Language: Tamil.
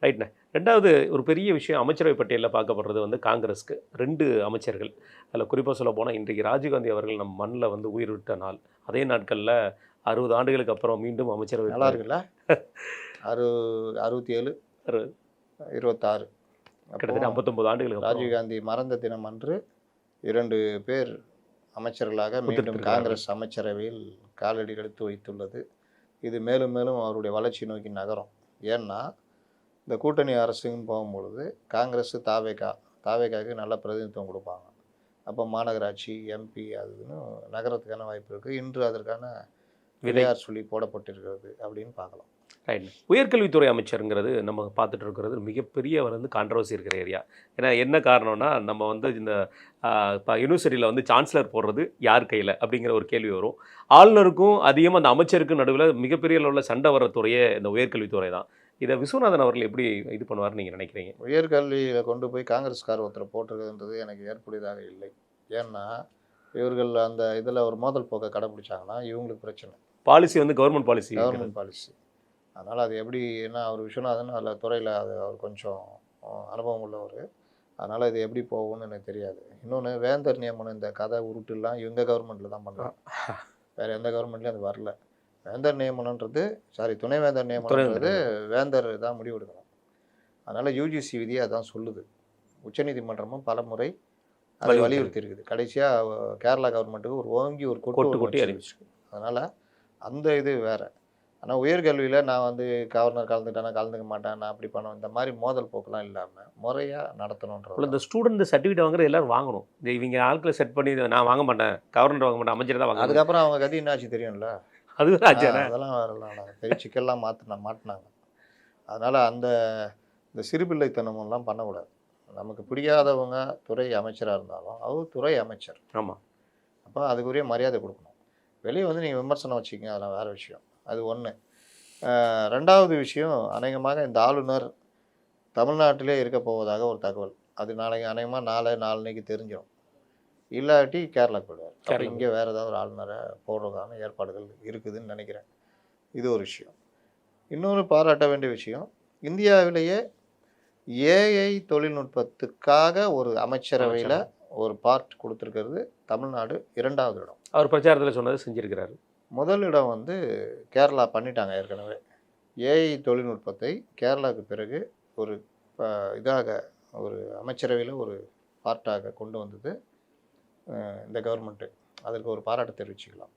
ரைட்ண்ணே. 2வது ஒரு பெரிய விஷயம் அமைச்சரவை பட்டியல்ல பார்க்கப்படுறது வந்து காங்கிரஸ்க்கு 2 அமைச்சர்கள். அதில குறிப்பா சொல்லப்போனா, இன்றைக்கு ராஜீவ்காந்தி அவர்கள் நம் மண்ல வந்து உயிர் விட்ட நாள். அதே நாட்கள்ல 60 ஆண்டுகளுக்கு அப்புறம் மீண்டும் அமைச்சரவை நல்லா இருக்குல்ல? 67, ஒரு 26 அப்போ கிட்டத்தட்ட 59 ஆண்டுகளுக்கு அப்புறம் ராஜீவ்காந்தி மறைந்த தினம் அன்று 2 பேர் அமைச்சர்களாக மீண்டும் பொறுப்பேற்றிருக்கிறார்கள். காங்கிரஸ் அமைச்சரவையில் காலடி எடுத்து வைத்துள்ளது. இது மேலும் மேலும் அவருடைய வளர்ச்சி நோக்கி நகரும். ஏன்னா, இந்த கூட்டணி அரசுன்னு போகும்பொழுது காங்கிரஸ், தாவேகாவுக்கு நல்ல பிரதிநிதித்துவம் குடுப்பாங்க. அப்போ மாநகராட்சி, எம்பி அது இதுன்னு நகரத்துக்கான வாய்ப்பு இருக்குது. இன்று அதற்கான விடையார் சொல்லி போடப்பட்டிருக்கிறது அப்படின்னு பார்க்கலாம். ரைட். உயர்கல்வித்துறை அமைச்சருங்கிறது நம்ம பார்த்துட்டு இருக்கிறது மிகப்பெரிய வந்து கான்ட்ரவர்சி இருக்கிற ஏரியா. ஏன்னா என்ன காரணம்னா, நம்ம வந்து இந்த இப்போ யூனிவர்சிட்டியில் வந்து சான்சலர் போடுறது யார் கையில் அப்படிங்கிற ஒரு கேள்வி வரும். ஆளுநருக்கும் அதிகமாக அந்த அமைச்சருக்கும் நடுவில் மிகப்பெரிய அளவில் சண்டை வர்ற துறையே இந்த உயர்கல்வித்துறை தான். இதை விஸ்வநாதன் அவர்கள் எப்படி இது பண்ணுவார்னு நீங்கள் நினைக்கிறீங்க? உயர்கல்வியில் கொண்டு போய் காங்கிரஸ்கார் ஒருத்தர் போட்டிருக்குன்றது எனக்கு ஏற்புடையதாக இல்லை. ஏன்னா, இவர்கள் அந்த இதில் ஒரு மோதல் போக்கை கடைப்பிடிச்சாங்கன்னா இவங்களுக்கு பிரச்சனை. பாலிசி வந்து கவர்மெண்ட் பாலிசி. அதனால் அது எப்படி, ஏன்னா அவர் விஸ்வநாதன் அதில் துறையில் அவர் கொஞ்சம் அனுபவம் உள்ளவர். அதனால் இது எப்படி போகும்னு எனக்கு தெரியாது. இன்னொன்று, வேந்தர் நியமனம் இந்த கதை உருட்டுலாம் இவங்க கவர்மெண்ட்டில் தான் பண்ணுறாங்க. வேறு எந்த கவர்மெண்ட்லேயும் அது வரல. வேந்தர் நியமனன்றது துணைவேந்தர் நியமனன்றது வேந்தர் தான் முடிவெடுக்கணும். அதனால் யூஜிசி விதி அதான் சொல்லுது. உச்சநீதிமன்றமும் பல முறை அதை வலியுறுத்தி இருக்குது. கடைசியாக கேரளா கவர்மெண்ட்டுக்கு ஓங்கி ஒரு கொட்டு அறிவிச்சிருக்கு. அதனால் அந்த இது வேறு. ஆனால் உயர்கல்வியில் நான் வந்து கவர்னர் கலந்துக்கிட்டேன், கலந்துக்க மாட்டேன், நான் அப்படி பண்ணுவேன், இந்த மாதிரி மோதல் போக்கெலாம் இல்லாமல் முறையாக நடத்தணுன்றது. இந்த ஸ்டூடெண்ட் சர்டிஃபிகேட் வாங்குறது எல்லாரும் வாங்கணும். இந்த இவங்க ஆட்களை செட் பண்ணி நான் வாங்க மாட்டேன், கவர்னர் வாங்க மாட்டேன், அமைச்சர் தான் வாங்க. அதுக்கப்புறம் அவங்க கதி என்னாச்சு தெரியும்ல? அதெல்லாம் வரலாம். பெரிய சிக்கல்லாம் மாட்டினாங்க. அதனால் இந்த சிறுபிள்ளைத்தனமெல்லாம் பண்ணக்கூடாது. நமக்கு பிடிக்காதவங்க துறை அமைச்சராக இருந்தாலும் அவர் துறை அமைச்சர். ஆமாம். அப்போ அதுக்குரிய மரியாதை கொடுக்கணும். வெளியே வந்து நீங்கள் விமர்சனம் வச்சுக்கோங்க, அதெல்லாம் வேறு விஷயம். அது ஒன்று. 2வது விஷயம், அநேகமாக இந்த ஆளுநர் தமிழ்நாட்டிலே இருக்க போவதாக ஒரு தகவல். அது நாளைக்கு அநேகமாக நாளைக்கு தெரிஞ்சிடும். இல்லாட்டி கேரளாவுக்கு போயிடுவார். அப்போ இங்கே வேறு ஏதாவது ஒரு ஆளுநரை போடுறதுக்கான ஏற்பாடுகள் இருக்குதுன்னு நினைக்கிறேன். இது ஒரு விஷயம். இன்னொரு பாராட்ட வேண்டிய விஷயம், இந்தியாவிலேயே ஏஐ தொழில்நுட்பத்துக்காக ஒரு அமைச்சரவையில் ஒரு பார்ட் கொடுத்துருக்கிறது தமிழ்நாடு 2வது இடம். அவர் பிரச்சாரத்தில் சொன்னது செஞ்சுருக்கிறாரு. முதல் இடம் வந்து கேரளா பண்ணிட்டாங்க ஏற்கனவே. ஏஐ தொழில்நுட்பத்தை கேரளாவுக்கு பிறகு ஒரு ஒரு அமைச்சரவையில் ஒரு பார்ட்டாக கொண்டு வந்தது இந்த கவர்மெண்ட்டு. அதற்கு ஒரு பாராட்டு தெரிவிச்சுக்கலாம்.